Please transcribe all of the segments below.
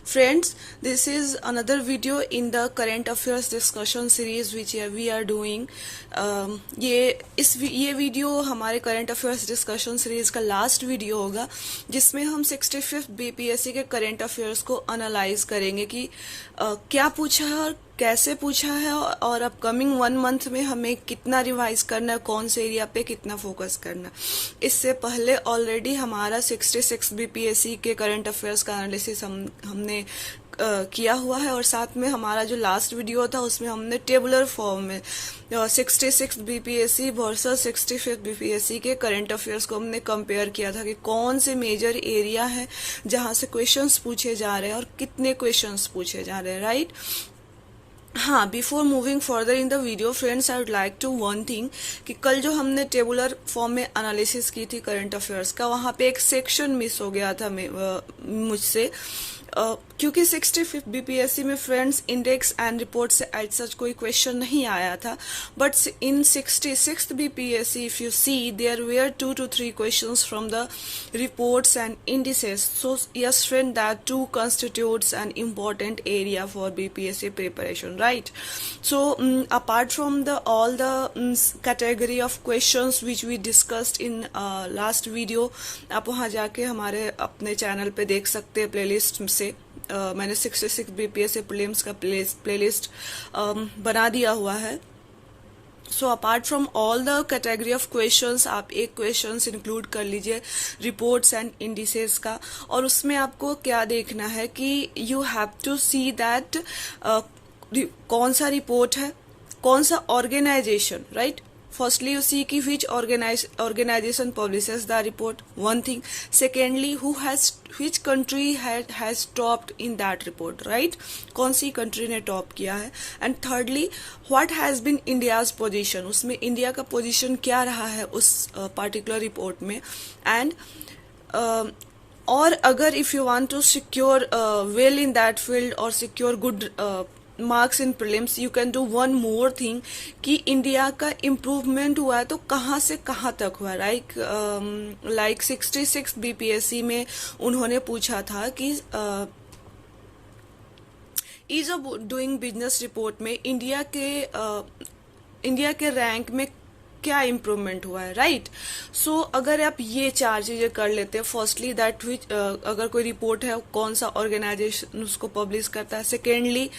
Friends, this is another video in the current affairs discussion series which we are doing. ये video हमारे current affairs discussion series का last video होगा जिसमें हम 65th BPSC के current affairs को analyse करेंगे कि क्या पूछा है और कैसे पूछा है और अपकमिंग 1 मंथ में हमें कितना रिवाइज करना है, कौन से एरिया पे कितना फोकस करना। इससे पहले ऑलरेडी हमारा 66 बीपीएससी के करंट अफेयर्स का एनालिसिस हमने किया हुआ है और साथ में हमारा जो लास्ट वीडियो था उसमें हमने टेबुलर फॉर्म में 66 बीपीएससी वर्सेस 65 बीपीएससी के करंट अफेयर्स को हमने कंपेयर किया था कि कौन से मेजर एरिया है जहां से क्वेश्चंस पूछे जा रहे हैं और कितने क्वेश्चंस पूछे जा रहे हैं, राइट। हाँ, before moving further in the video friends, I would like to one thing कि कल जो हमने टेबुलर फॉर्म में एनालिसिस की थी करंट अफेयर्स का, वहाँ पे एक सेक्शन मिस हो गया था मुझसे, क्योंकि 65 बीपीएससी में फ्रेंड्स इंडेक्स एंड रिपोर्ट से एज सच कोई क्वेश्चन नहीं आया था, but in 66 BPSC if you see there where 2 to 3 questions from the reports and indices. So yes friend, that too constitutes an important area for BPSC preparation, right? So apart from all the category of questions which we discussed in last video, आप वहाँ जाके हमारे अपने channel पे देख सकते हैं playlist से। मैंने 66 बीपीएससी प्रीलिम्स का प्लेलिस्ट बना दिया हुआ है। So apart from all the category of questions, आप एक क्वेश्चंस इंक्लूड कर लीजिए रिपोर्ट्स एंड इंडिसेस का, और उसमें आपको क्या देखना है कि you have to see that कौन सा रिपोर्ट है, कौन सा organisation, right. Firstly, you see कि which organization publishes the report, one thing. Secondly, which country has topped in that report, right? कौन सी country ने top किया है? And thirdly, what has been India's position? उसमें India का position क्या रहा है उस particular report में? And और अगर if you want to secure well in that field or secure good marks in prelims, you can do one more thing कि इंडिया का इम्प्रूवमेंट हुआ है तो कहाँ से कहाँ तक हुआ। लाइक 66 बीपीएससी में उन्होंने पूछा था कि ease of doing business report में इंडिया के रैंक में क्या इम्प्रूवमेंट हुआ है, राइट। सो अगर आप ये 4 चीजें कर लेते हैं, फर्स्टली दैट विच अगर कोई रिपोर्ट है कौन सा ऑर्गेनाइजेशन उसको पब्लिश करता है, secondly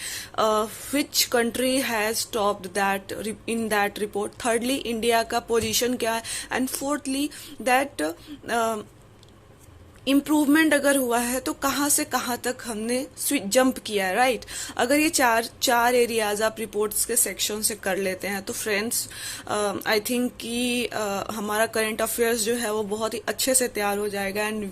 which country has topped that in that report, thirdly India का पोजीशन क्या है, एंड फोर्थली दैट इम्प्रूवमेंट अगर हुआ है तो कहाँ से कहाँ तक हमने जंप किया है, राइट। अगर ये चार एरियाज आप रिपोर्ट्स के सेक्शन से कर लेते हैं तो फ्रेंड्स आई थिंक कि हमारा करंट अफेयर्स जो है वो बहुत ही अच्छे से तैयार हो जाएगा and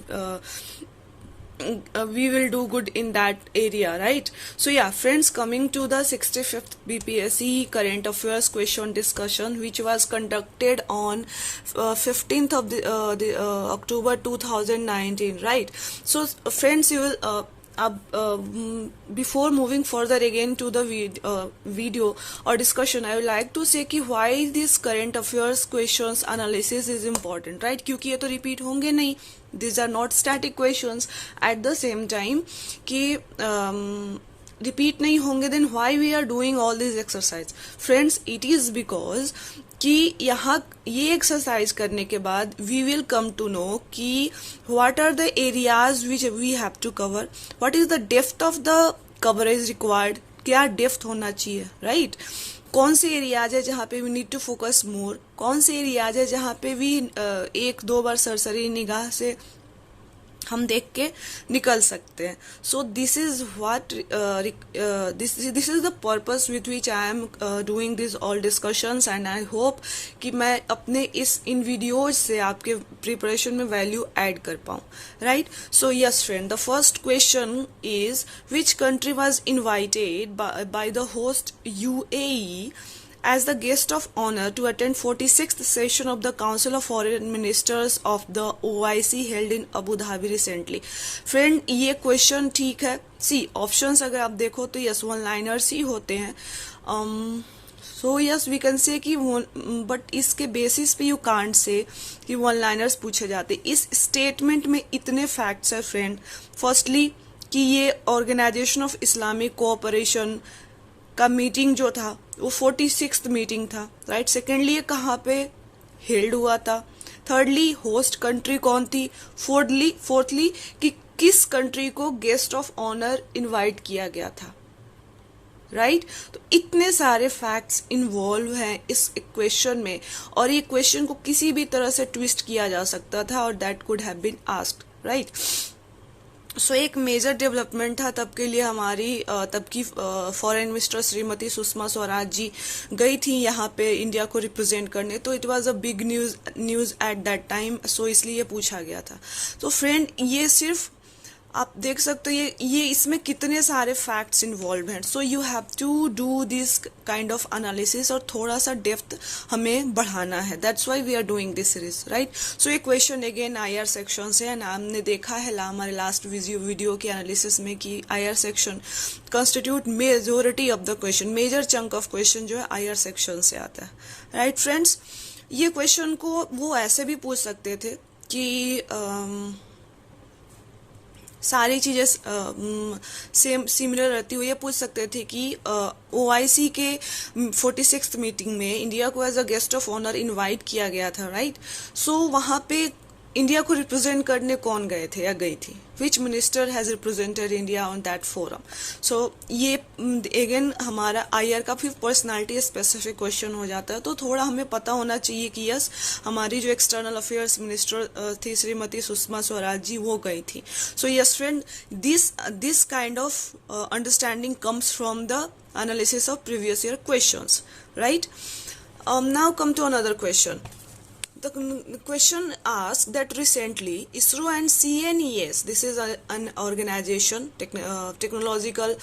we will do good in that area, right? So yeah friends, coming to the 65th BPSC current affairs question discussion which was conducted on 15th of the October 2019, right? So friends, you will before moving further again to the video or discussion, I would like to say कि why this current affairs questions analysis is important, right? क्योंकि ये तो repeat होंगे नहीं, these are not static questions. At the same time कि repeat नहीं होंगे, then why we are doing all this exercise? Friends, it is because कि यहाँ ये एक्सरसाइज करने के बाद we will come to know कि what are the areas which we have to cover, what is the depth of the coverage required, क्या depth होना चाहिए, राइट। कौन से एरियाज है जहाँ पे we need to focus more, कौन से एरियाज है जहाँ पे वी 1-2 बार सरसरी निगाह से हम देख के निकल सकते हैं। So this is what this is the purpose with which I am doing this all discussions, and I hope कि मैं अपने इन वीडियोज से आपके प्रिपरेशन में वैल्यू ऐड कर पाऊँ, right. So yes friend, the first question is which country was invited by the host UAE as the guest of honor to attend 46th session of the Council of Foreign Ministers of the OIC held in Abu Dhabi recently. Friend, ये question ठीक है, सी options अगर आप देखो तो yes one liners ही होते हैं, so yes we can say कि बट इसके बेसिस पे यू कांट से कि वन लाइनर्स पूछे जाते। इस स्टेटमेंट में इतने फैक्ट्स है फ्रेंड। फर्स्टली कि ये ऑर्गेनाइजेशन ऑफ इस्लामिक कोऑपरेशन का मीटिंग जो था वो 46th मीटिंग था, राइट। सेकेंडली ये कहाँ पे हेल्ड हुआ था। थर्डली होस्ट कंट्री कौन थी। फोर्थली कि किस कंट्री को गेस्ट ऑफ ऑनर इनवाइट किया गया था, राइट। तो इतने सारे फैक्ट्स इन्वॉल्व हैं इस क्वेश्चन में, और ये क्वेश्चन को किसी भी तरह से ट्विस्ट किया जा सकता था और that could have been asked, right. So एक मेजर डेवलपमेंट था तब के लिए हमारी तब की फॉरेन मिनिस्टर श्रीमती सुषमा स्वराज जी गई थी यहाँ पे इंडिया को रिप्रेजेंट करने, तो it was a big news at that time, so इसलिए पूछा गया था। तो फ्रेंड ये सिर्फ आप देख सकते हो ये इसमें कितने सारे फैक्ट्स इन्वॉल्व हैं। So you have to do this kind of analysis और थोड़ा सा डेप्थ हमें बढ़ाना है, that's why we are doing this series, right. So ये क्वेश्चन अगेन आईआर सेक्शन से है, हमने देखा है हमारे लास्ट वीडियो के एनालिसिस में कि IR section constitute majority of the question, major chunk of question जो है आईआर सेक्शन से आता है, राइट फ्रेंड्स। ये क्वेश्चन को वो ऐसे भी पूछ सकते थे कि सारी चीजें सेम सिमिलर रहती हुई, ये पूछ सकते थे कि OIC के 46th मीटिंग में इंडिया को as a guest of honour invite किया गया था, राइट। सो वहाँ पे इंडिया को रिप्रेजेंट करने कौन गए थे या गई थी, which minister has represented India on that forum. So ये अगेन हमारा आईआर का फिर पर्सनालिटी स्पेसिफिक क्वेश्चन हो जाता है, तो थोड़ा हमें पता होना चाहिए कि यस हमारी जो एक्सटर्नल अफेयर्स मिनिस्टर थी श्रीमती सुषमा स्वराज जी वो गई थी। So yes friend, this kind of understanding comes from the analysis of previous year questions, right. Now come to another question. The question asked that recently ISRO and CNES, this is an organization, technological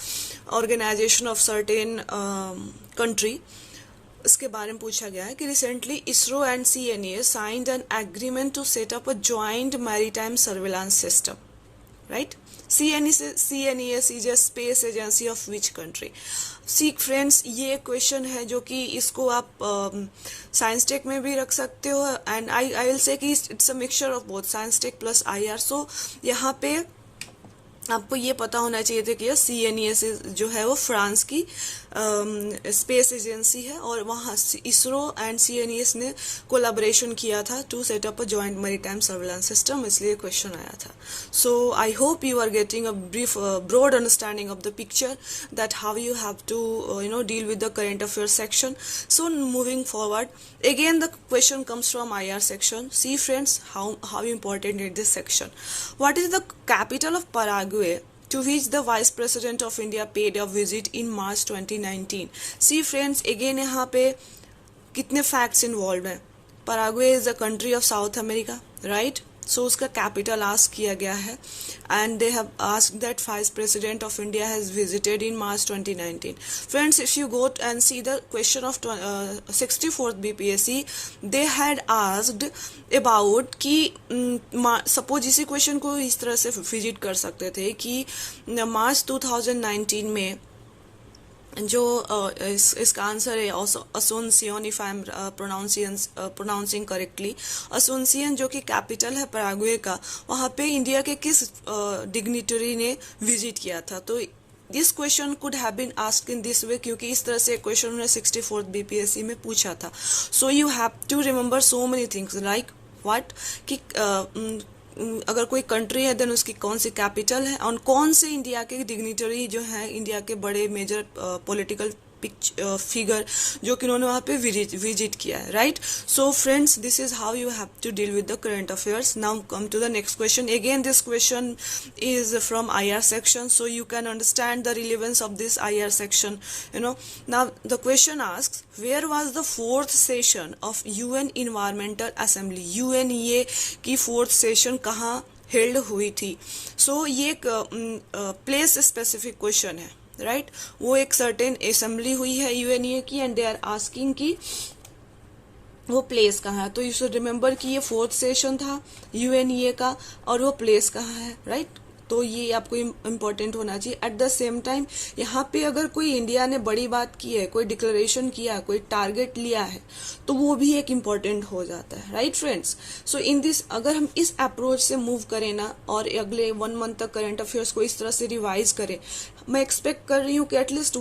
organization of certain country, इसके बारे में पूछा गया है कि recently ISRO and CNES signed an agreement to set up a joint maritime surveillance system, right? CNES is a space agency of which country? See friends, ये question है जो कि इसको आप साइंस टेक में भी रख सकते हो, एंड आई विल से कि it's a mixture of both science tech plus IR. So यहाँ पे आपको ये पता होना चाहिए था कि CNES जो है वो फ्रांस की स्पेस एजेंसी है, और वहाँ इसरो एंड CNES ने कोलैबोरेशन किया था to set up a joint maritime surveillance system, इसलिए क्वेश्चन आया था। So I hope you are getting a brief broad understanding of the picture that how you have to deal with the current affair section. So moving forward, again the question comes from IR section. See friends, how important is this section. What is the capital of Paraguay to which the Vice President of India paid a visit in March 2019? See friends, again यहाँ पे कितने facts involved हैं. Paraguay is a country of South America, right? So उसका capital ask किया गया है, and they have asked that vice president of India has visited in March 2019. Friends, if you go and see the question of 64th BPSC, they had asked about कि suppose इसी question को इस तरह से visit कर सकते थे कि मार्च 2019 में जो इसका आंसर है Asuncion, if I am pronouncing correctly, Asuncion जो कि कैपिटल है पैराग्वे का, वहाँ पे इंडिया के किस डिग्निटरी ने विजिट किया था। तो this question could have been asked in this way, क्योंकि इस तरह से क्वेश्चन उन्होंने 64th BPSC में पूछा था। So you have to remember so many things like what कि अगर कोई कंट्री है देन उसकी कौन सी कैपिटल है, और कौन से इंडिया के डिग्निटरी जो है, इंडिया के बड़े मेजर पॉलिटिकल फिगर जो कि उन्होंने वहाँ पे विजिट किया है, right. So friends, this is how you have to deal with the current affairs. Now come to the next question. Again this question is from IR section, so you can understand the relevance of this IR section. Now the question asks, where was the fourth session of UN Environmental Assembly? UNEA की fourth session कहाँ held हुई थी? So ये एक place specific question है, right. वो एक certain assembly हुई है UNEA की, एंड दे आर आस्किंग कि वो प्लेस कहाँ है। तो यू शुड रिमेम्बर कि ये 4th सेशन था UNEA का, और वो प्लेस कहाँ है, राइट। तो ये आपको इम्पोर्टेंट होना चाहिए। एट द सेम टाइम यहाँ पे अगर कोई इंडिया ने बड़ी बात की है, कोई डिक्लेरेशन किया, कोई टारगेट लिया है, तो वो भी एक इम्पोर्टेंट हो जाता है, right friends. So in this, अगर हम इस अप्रोच से मूव करें ना और अगले 1 मंथ तक करंट अफेयर्स को इस तरह से रिवाइज करें, मैं एक्सपेक्ट कर रही हूँ कि एटलीस्ट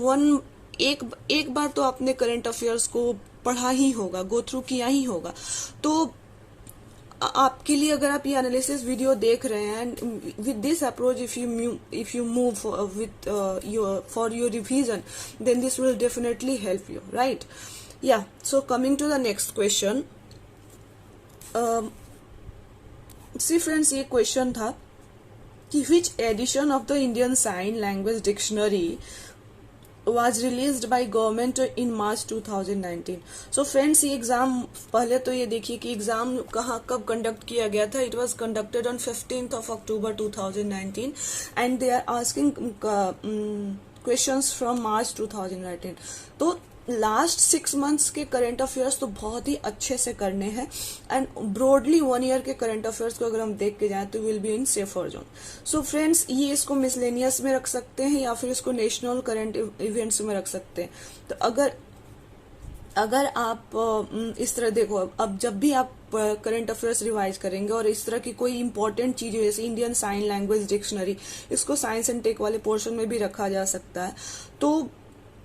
एक बार तो आपने करंट अफेयर्स को पढ़ा ही होगा, गो थ्रू किया ही होगा। तो आपके लिए अगर आप ये एनालिसिस वीडियो देख रहे हैं, with this approach if you move with for your revision, then this will definitely help you, right. या so coming to the next question, see friends, ये क्वेश्चन था कि which edition of the Indian sign language dictionary was released by government in March 2019. So friends, ये exam, पहले तो ये देखिए कि एग्जाम कब कंडक्ट किया गया था। It was conducted on 15th of October 2019 and they are asking questions from March 2019. तो लास्ट 6 months के करंट अफेयर्स तो बहुत ही अच्छे से करने हैं एंड ब्रॉडली 1 year के करंट अफेयर्स को अगर हम देख के जाएं तो will be in safer zone. So friends, ये इसको मिसलेनियस में रख सकते हैं या फिर इसको नेशनल करंट इवेंट्स में रख सकते हैं। तो अगर आप इस तरह देखो, अब जब भी आप करंट अफेयर्स रिवाइज करेंगे और इस तरह की कोई इंपॉर्टेंट चीज जैसे इंडियन साइन लैंग्वेज डिक्शनरी, इसको साइंस एंड टेक वाले पोर्शन में भी रखा जा सकता है। तो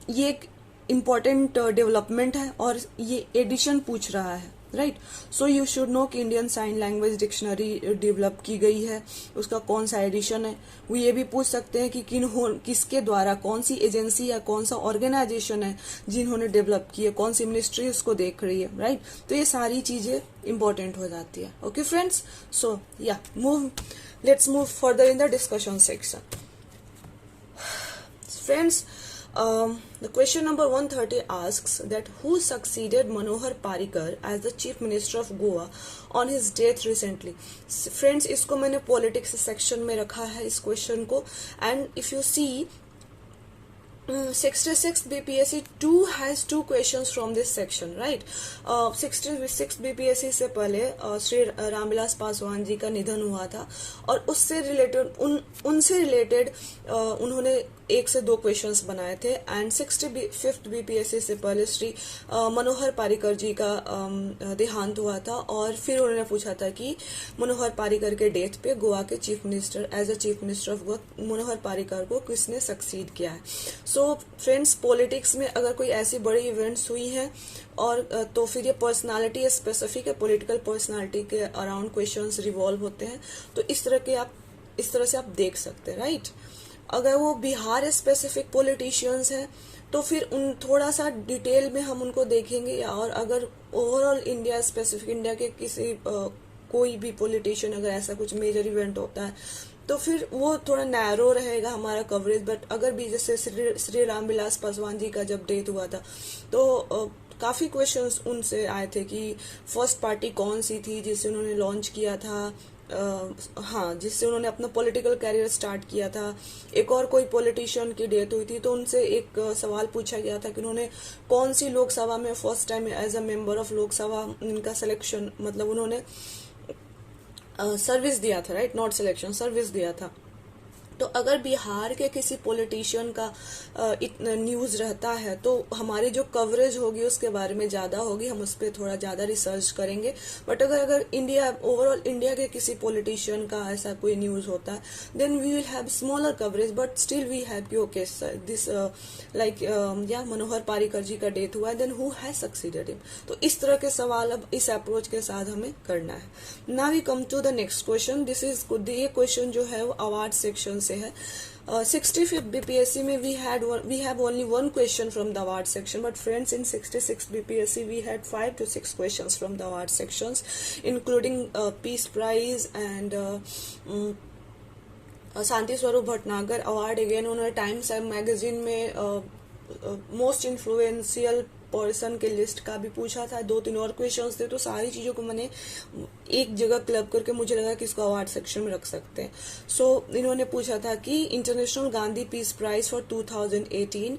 ये एक इम्पॉर्टेंट डेवलपमेंट है और ये एडिशन पूछ रहा है, right. So you should know कि Indian sign language dictionary develop की गई है, उसका कौन सा एडिशन है। वो ये भी पूछ सकते हैं कि किसके द्वारा, कौन सी एजेंसी या कौन सा ऑर्गेनाइजेशन है जिन्होंने डेवलप की है, कौन सी मिनिस्ट्री उसको देख रही है, राइट। तो ये सारी चीजें इंपॉर्टेंट हो जाती है। ओके फ्रेंड्स, सो या let's move further in the discussion section. Friends, the question number 130 asks that who succeeded Manohar Parrikar as the Chief Minister of Goa on his death recently. Friends, इसको मैंने politics section में रखा है इस question को, and if you see 66 BPSC 2 has 2 questions from this section, right? 66 BPSC से पहले श्री रामविलास पासवान जी का निधन हुआ था और उससे रिलेटेड उनसे रिलेटेड उन्होंने 1 से 2 क्वेश्चंस बनाए थे। एंड 65th BPSC से पहले श्री मनोहर पारिकर जी का देहांत हुआ था और फिर उन्होंने पूछा था कि मनोहर पारिकर के डेथ पे गोवा के chief minister, as a chief minister of Goa, Manohar Parrikar को किसने सक्सीड किया है। सो फ्रेंड्स, पॉलिटिक्स में अगर कोई ऐसी बड़ी इवेंट्स हुई है और तो फिर ये पर्सनालिटी स्पेसिफिक है, पॉलिटिकल पर्सनालिटी के अराउंड क्वेश्चंस रिवॉल्व होते हैं, तो इस तरह से आप देख सकते हैं, राइट। अगर वो बिहार स्पेसिफिक पॉलिटिशियंस हैं तो फिर उन थोड़ा सा डिटेल में हम उनको देखेंगे, और अगर ओवरऑल इंडिया स्पेसिफिक, इंडिया के किसी कोई भी पॉलिटिशियन अगर ऐसा कुछ मेजर इवेंट होता है तो फिर वो थोड़ा नैरो रहेगा हमारा कवरेज। बट अगर भी जैसे श्री रामविलास पासवान जी का जब डेथ हुआ था तो काफी क्वेश्चंस उनसे आए थे कि फर्स्ट पार्टी कौन सी थी जिसे उन्होंने लॉन्च किया था, जिससे उन्होंने अपना पॉलिटिकल कैरियर स्टार्ट किया था। एक और कोई पॉलिटिशियन की डेथ हुई थी तो उनसे एक सवाल पूछा गया था कि उन्होंने कौन सी लोकसभा में first time as a member of Lok Sabha इनका सिलेक्शन, मतलब उन्होंने सर्विस दिया था, राइट, नॉट सिलेक्शन, सर्विस दिया था। तो अगर बिहार के किसी पॉलिटिशियन का न्यूज रहता है तो हमारी जो कवरेज होगी उसके बारे में ज्यादा होगी, हम उस पर थोड़ा ज्यादा रिसर्च करेंगे। बट अगर इंडिया, ओवरऑल इंडिया के किसी पॉलिटिशियन का ऐसा कोई न्यूज होता है then we will have smaller coverage, but still we have कि ओके दिस लाइक या मनोहर पारिकर जी का डेथ हुआ है, then who has succeeded him. तो इस तरह के सवाल अब इस अप्रोच के साथ हमें करना है। Now we come to the next question. This is ये क्वेश्चन जो है वो अवार्ड सेक्शन से है। 65th BPSC में we have only 1 question from the award section, but friends, in 66 BPSC we had 5 to 6 questions from the award sections, including Peace Prize and Shanti Swarup Bhatnagar award. Again उन्होंने times magazine में most influential person के list का भी पूछा था। 2-3 और questions थे, तो सारी चीजों को मैंने एक जगह क्लब करके मुझे लगा कि इसको अवार्ड सेक्शन में रख सकते हैं। सो इन्होंने पूछा था कि international Gandhi peace prize for 2018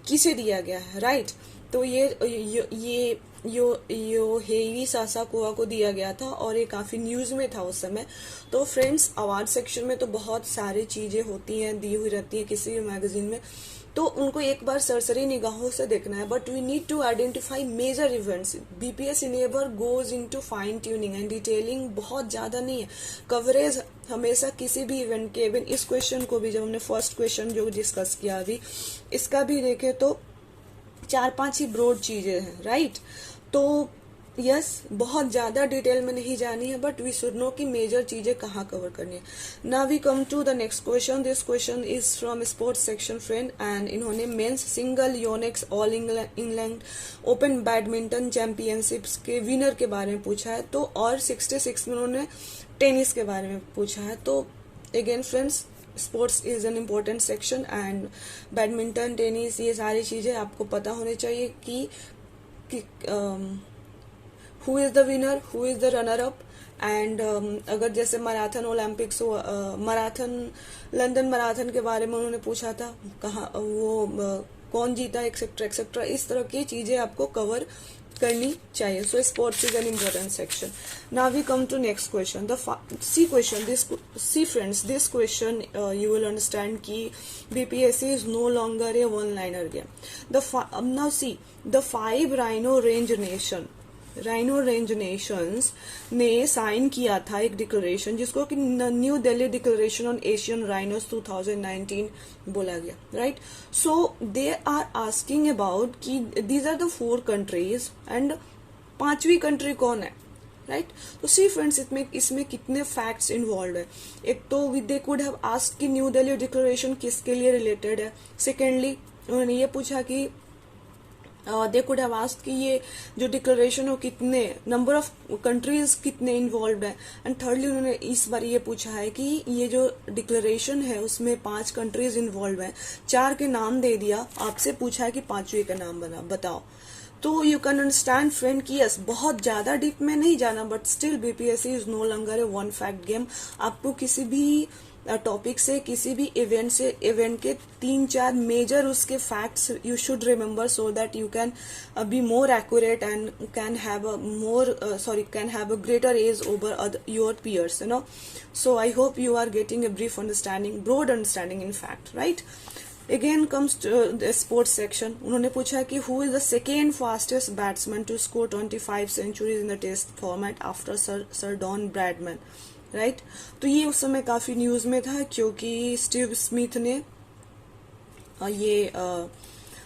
किसे दिया गया है, राइट। तो ये यो हेई सासाकुआ को दिया गया था और ये काफी न्यूज में था उस समय। तो फ्रेंड्स, अवार्ड सेक्शन में तो बहुत सारी चीजें होती हैं, दी हुई रहती है किसी भी मैगजीन में, तो उनको एक बार सरसरी निगाहों से देखना है। But we need to identify major events. BPSC never goes into fine tuning and detailing, बहुत ज्यादा नहीं है कवरेज हमेशा किसी भी इवेंट के। इवन इस क्वेश्चन को भी, जब हमने फर्स्ट क्वेश्चन जो डिस्कस किया अभी, इसका भी देखे तो 4-5 ही ब्रॉड चीजें हैं, राइट। तो यस, बहुत ज्यादा डिटेल में नहीं जानी है, बट वी शुड नो कि मेजर चीजें कहाँ कवर करनी है। Now we come to the next question. This question is from sports section friend, and इन्होंने men's single Yonex All England open badminton championships के विनर के बारे में पूछा है। तो और 66 में उन्होंने टेनिस के बारे में पूछा है। तो again friends, sports is an important section, and badminton, tennis, ये सारी चीजें आपको पता होनी चाहिए कि who is the winner, who is the runner up, and अगर जैसे marathon Olympics, marathon, London marathon के बारे में उन्होंने पूछा था, कहाँ वो कौन जीता, एक्सेट्रा एक्सेट्रा, इस तरह की चीजें आपको कवर करनी चाहिए। So sports is an important section. Now we come to next question. See friends, this question you will understand कि BPSC is no longer a one liner game. Now see the 5 rhino range nations ने sign किया था एक declaration, जिसको कि New Delhi declaration on Asian rhinos 2019 बोला गया, राइट। So they are asking about कि these are the 4 countries and 5वीं कंट्री कौन है, राइट। तो सी फ्रेंड्स, इसमें कितने फैक्ट्स इन्वॉल्व है। एक तो दे कुड हैव आस्क्ड कि न्यू दिल्ली डिक्लेरेशन किसके लिए रिलेटेड है। सेकेंडली, उन्होंने ये पूछा कि दे कुड हैव आस्क्ड कि ये जो डिक्लेरेशन हो कितने नंबर ऑफ कंट्रीज कितने इन्वॉल्व है। एंड थर्डली, उन्होंने इस बार ये पूछा है कि ये जो डिक्लेरेशन है उसमें 5 कंट्रीज इन्वॉल्व है, 4 के नाम दे दिया, आपसे पूछा है कि 5वीं का नाम बताओ। तो यू कैन अंडरस्टैंड फ्रेंड कि यस, बहुत ज्यादा डीप में नहीं जाना, but still BPSC is no longer a one fact game. आपको किसी भी टॉपिक से, किसी भी इवेंट से, इवेंट के 3-4 मेजर उसके facts you should remember, so that you can be more accurate and can have a greater edge over your peers, you know. So I hope you are getting a brief understanding, broad understanding in fact, right? Again comes to the sports section. उन्होंने पूछा कि who is the second fastest batsman to score 25 centuries in the test format after Sir Don Bradman, right. तो ये उस समय काफी news में था, क्योंकि स्टीव स्मिथ ने ये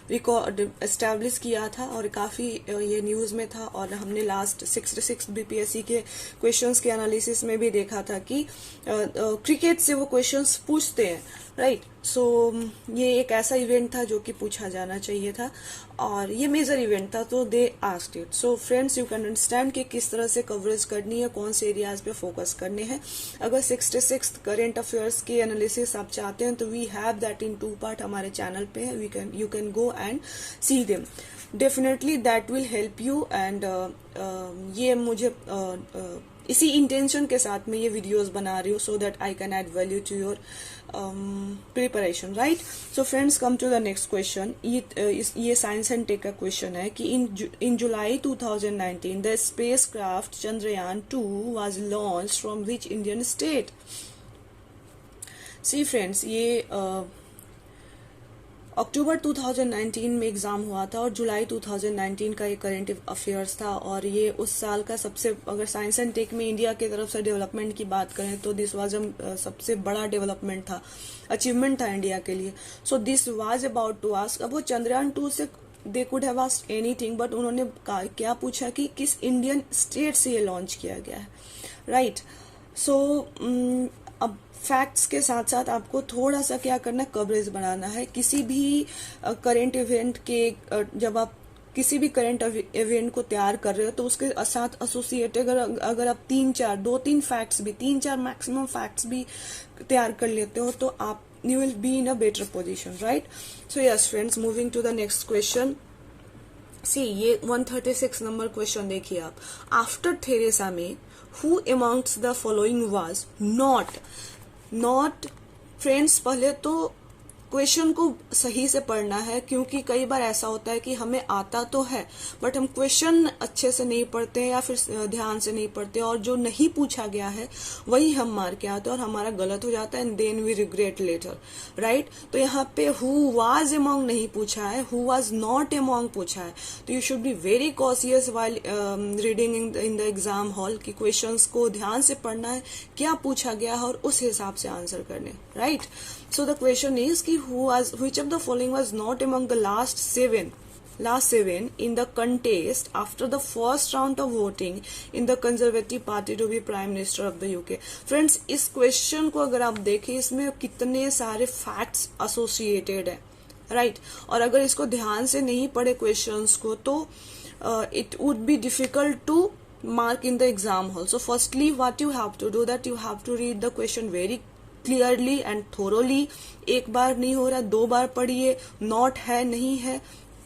रिकॉर्ड एस्टैब्लिश किया था और काफी ये न्यूज में था। और हमने लास्ट 66 बीपीएससी के क्वेश्चंस के एनालिसिस में भी देखा था कि क्रिकेट से वो क्वेश्चंस पूछते हैं, राइट। सो ये एक ऐसा इवेंट था जो कि पूछा जाना चाहिए था, और ये मेजर इवेंट था, तो they asked it. So friends, you can understand कि किस तरह से कवरेज करनी है, कौन से एरियाज पे फोकस करने हैं। अगर 66 करेंट अफेयर्स की एनालिसिस आप चाहते हैं तो we have that in 2 part हमारे चैनल पे है। You can go and see them, definitely that will help you. And ये मुझे इसी इंटेंशन के साथ मैं ये वीडियोस बना रही हूँ, so that I can add value to your preparation, right. So friends, come to the next question. ये साइंस एंड टेक का क्वेश्चन है कि in July 2019 the spacecraft Chandrayaan 2 was launch from which Indian state. See friends, ये अक्टूबर 2019 में exam हुआ था और जुलाई 2019 का ये करेंट अफेयर्स था। और ये उस साल का सबसे, अगर साइंस एंड टेक में इंडिया की तरफ से डेवलपमेंट की बात करें तो दिस वाज सबसे बड़ा डेवलपमेंट था, अचीवमेंट था इंडिया के लिए। So this was about to ask, अब वो चंद्रयान 2 से they could have asked anything, but उन्होंने क्या पूछा कि किस इंडियन स्टेट से ये लॉन्च किया गया है, राइट। सो अब फैक्ट्स के साथ साथ आपको थोड़ा सा क्या करना है, कवरेज बनाना है। किसी भी करेंट इवेंट के, जब आप किसी भी करंट इवेंट को तैयार कर रहे हो तो उसके साथ एसोसिएटेड अगर आप 2-3 फैक्ट्स भी, 3-4 मैक्सिमम फैक्ट्स भी तैयार कर लेते हो तो आप you will be in a better position, right. So yes friends, moving to the next question. See, ये 136 नंबर क्वेश्चन देखिए आप। After Theresa May who amongst the following was not friends, पहले तो क्वेश्चन को सही से पढ़ना है, क्योंकि कई बार ऐसा होता है कि हमें आता तो है बट हम क्वेश्चन अच्छे से नहीं पढ़ते या फिर ध्यान से नहीं पढ़ते और जो नहीं पूछा गया है वही हम मार के आते हैं और हमारा गलत हो जाता है and then we regret later, right. तो यहाँ पे हु वाज अमॉन्ग नहीं पूछा है, हु वाज नॉट अमॉन्ग पूछा है। तो you should be very cautious while reading in the exam hall कि क्वेश्चंस को ध्यान से पढ़ना है, क्या पूछा गया है और उस हिसाब से आंसर करने, right. So the question is कि which of the following was not among the last seven in the contest after the first round of voting in the Conservative Party to be Prime Minister of the UK। Friends, इस question को अगर आप देखें इसमें कितने सारे facts associated है, right. और अगर इसको ध्यान से नहीं पढ़े क्वेश्चंस को तो it would be difficult to mark in the exam hall। So firstly what you have to do that you have to read the question very clearly and thoroughly. एक बार नहीं हो रहा, 2 बार पढ़िए, नोट है नहीं है,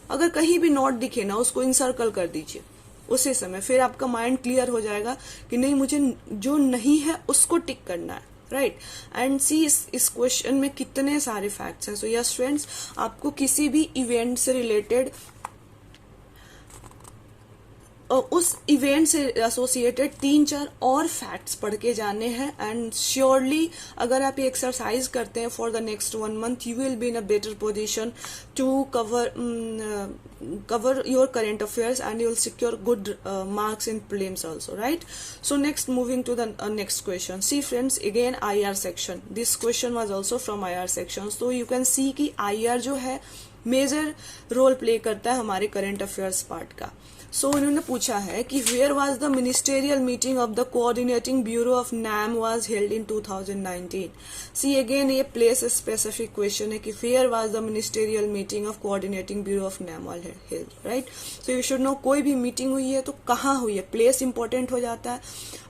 अगर कहीं भी नोट दिखे ना उसको इनसर्कल कर दीजिए उसी समय, फिर आपका माइंड क्लियर हो जाएगा कि नहीं मुझे जो नहीं है उसको टिक करना है, राइट। एंड सी इस क्वेश्चन में कितने सारे फैक्ट्स हैं। सो यस फ्रेंड्स, आपको किसी भी इवेंट से रिलेटेड उस इवेंट से एसोसिएटेड 3-4 और फैक्ट्स पढ़ के जाने हैं एंड श्योरली अगर आप ये एक्सरसाइज करते हैं for the next 1 month you will be in a better position to cover your current affairs and you will secure good marks in prelims also, right। So next, moving to the next question। See friends, again IR section, this question was also from IR section। So you can see कि IR जो है major role play करता है हमारे current affairs part का। सो उन्होंने पूछा है कि where was the ministerial meeting of the coordinating bureau of NAM was held in 2019। See again ये प्लेस स्पेसिफिक क्वेश्चन है कि where was the ministerial meeting of coordinating bureau of NAM was held, right. So you should know कोई भी meeting हुई है तो कहाँ हुई है, प्लेस इंपॉर्टेंट हो जाता है।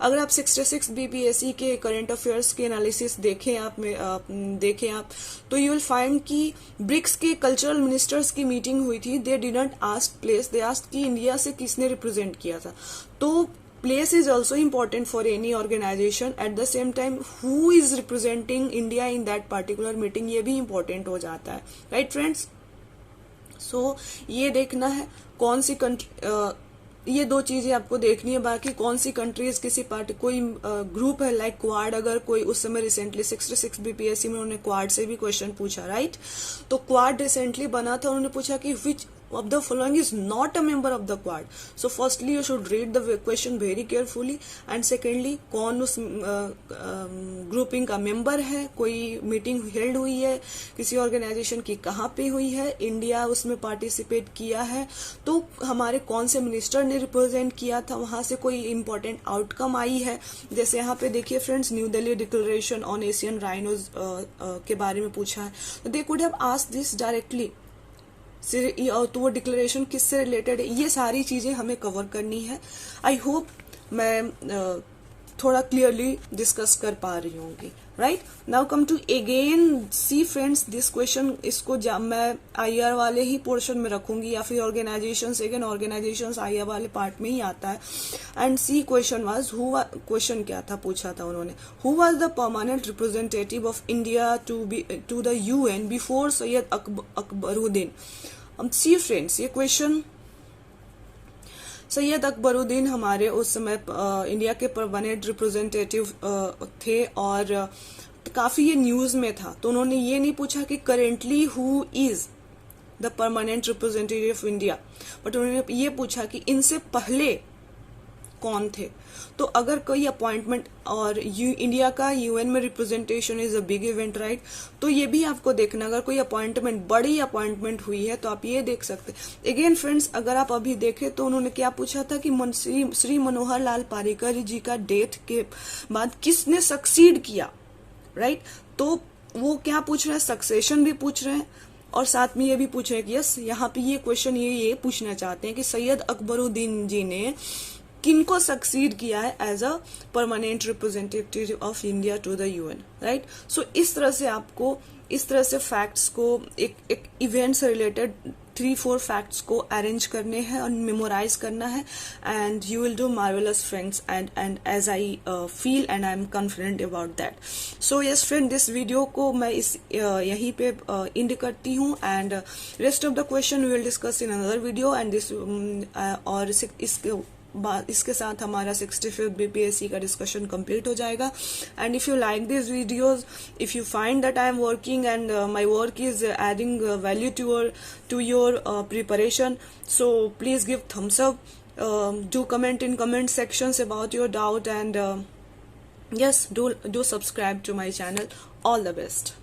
अगर आप 66 BPSC के करंट अफेयर्स के एनालिसिस देखें आप तो यू विल फाइंड कि ब्रिक्स के कल्चरल मिनिस्टर्स की मीटिंग हुई थी, they didn't ask place, they ask कि इंडिया से किसने रिप्रेजेंट किया था। तो place is also important for any organisation, at the same time who is representing India in that particular meeting ये भी इम्पोर्टेंट हो जाता है, राइट फ्रेंड्स। सो ये देखना है कौन सी कंट्री, ये 2 चीजें आपको देखनी है। बाकी कौन सी कंट्रीज किसी पार्टी कोई ग्रुप है लाइक क्वाड, अगर कोई उस समय रिसेंटली 66 BPSC में उन्होंने क्वाड से भी क्वेश्चन पूछा, राइट। तो क्वाड रिसेंटली बना था, उन्होंने पूछा कि विच of the following is not a member of the quad। So firstly you should read the question very carefully and secondly कौन उस ग्रुपिंग का मेंबर है, कोई मीटिंग हेल्ड हुई है किसी ऑर्गेनाइजेशन की, कहाँ पे हुई है, इंडिया उसमें पार्टिसिपेट किया है, तो हमारे कौन से मिनिस्टर ने रिप्रेजेंट किया था, वहां से कोई इंपॉर्टेंट आउटकम आई है। जैसे यहाँ पे देखिए friends, new Delhi declaration on Asian rhinos के बारे में पूछा है, तो दे could have asked this directly. तो वो डिक्लेरेशन किससे रिलेटेड है, ये सारी चीजें हमें कवर करनी है। आई होप मैं थोड़ा क्लियरली डिस्कस कर पा रही होंगी, right. Now come to again see friends, this question इसको मैं IR वाले ही पोर्शन में रखूंगी या फिर ऑर्गेनाइजेशंस, अगेन ऑर्गेनाइजेशंस IR वाले पार्ट में ही आता है। And see question was question क्या था, पूछा था उन्होंने, who was the permanent representative of India to the UN before Syed Akbaruddin. See friends, ये क्वेश्चन सैयद अकबरुद्दीन हमारे उस समय इंडिया के परमानेंट रिप्रेजेंटेटिव थे और काफी ये न्यूज में था। तो उन्होंने ये नहीं पूछा कि currently who is the permanent representative of India, but उन्होंने ये पूछा कि इनसे पहले कौन थे। तो अगर कोई अपॉइंटमेंट और इंडिया का UN में representation is a big event, right, तो ये भी आपको देखना, अगर कोई अपॉइंटमेंट बड़ी अपॉइंटमेंट हुई है तो आप ये देख सकते हैं। अगेन फ्रेंड्स, अगर आप अभी देखें तो उन्होंने क्या पूछा था कि श्री मनोहर लाल पारिकर जी का डेथ के बाद किसने सक्सीड किया, राइट। तो वो क्या पूछ रहे हैं, सक्सेशन भी पूछ रहे हैं और साथ में ये भी पूछ रहे हैं कि यस, यहाँ पे ये क्वेश्चन ये पूछना चाहते हैं कि सैयद अकबरुद्दीन जी ने किनको सक्सीड किया है as a permanent representative of India to the UN, right. So इस तरह से आपको, इस तरह से फैक्ट्स को एक इवेंट से रिलेटेड 3-4 फैक्ट्स को अरेंज करने हैं और मेमोराइज करना है, and you will do marvellous friends, and as I feel and I am confident about that. So yes friend, this video को मैं यहीं पे इंड करती हूँ, and rest of the question we will discuss in another video. And this और इसके साथ हमारा 65th BPSC का डिस्कशन कंप्लीट हो जाएगा. And if you like this videos, if you find that I am working and my work is adding value to your preparation, so please give thumbs up. Do comment in comment sections about your doubt, and yes, do subscribe to my channel. All the best.